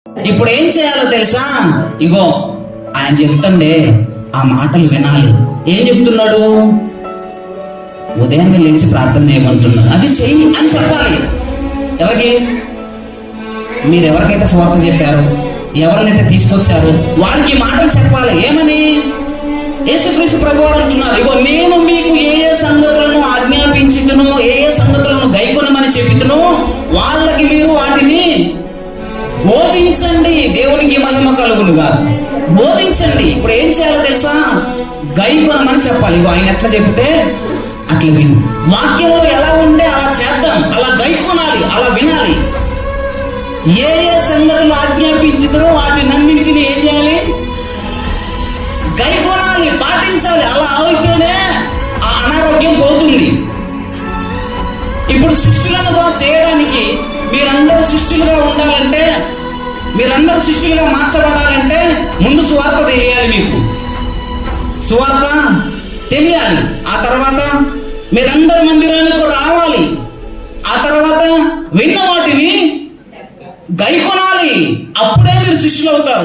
ఇప్పుడు ఏం చేయాలో తెలుసా? ఇగో ఆయన చెప్తుండే ఆ మాటలు వినాలి. ఏం చెప్తున్నాడు? ఉదయాన్నే లేచి ప్రార్థన చేయమంటున్నాడు. అది చెయ్యి అని చెప్పాలి. ఎవరికి? మీరు ఎవరికైతే స్వార్థ చెప్పారో, ఎవరినైతే తీసుకొచ్చారో వారికి మాటలు చెప్పాలి. ఏమని? యేసుక్రీస్తు ప్రభువారు అంటున్నారు, ఇగో నేను మీకు ఏ ఏ సంగతులను ఆజ్ఞాపించుతునో, ఏ ఏ సంగతులను గైకొనమని చెబుతునో వాళ్ళకి మీరు వాటిని బోధించండి. దేవునికి మహిమ కలుగునుగా. బోధించండి. ఇప్పుడు ఏం చేయాలో తెలుసా? గైకొనమని చెప్పాలి. ఇగో ఆయన ఎట్లా చెప్తే అట్లా విను. వాక్యంలో ఎలా ఉంటే అలా చేద్దాం, అలా గైకొనాలి, అలా వినాలి. ఏ ఏ సంగతులు ఆజ్ఞాపించుతునో వాటినన్నింటినీ ఏం చేయాలి? గైకొనాలి, పాటించాలి. అలా అయితేనే ఆ అనారోగ్యం పోతుంది. ఇప్పుడు శిష్యులను చేయడానికి మీరందరూ శిష్యులుగా ఉండాలంటే, మీరందరూ శిష్యులుగా మార్చబడాలంటే ముందు సువార్త తెలియాలి. మీకు సువార్త తెలియాలి. ఆ తర్వాత మీరందరూ మందిరానికి రావాలి. ఆ తర్వాత విన్న వాటిని గైకొనాలి. అప్పుడే మీరు శిష్యులు అవుతారు.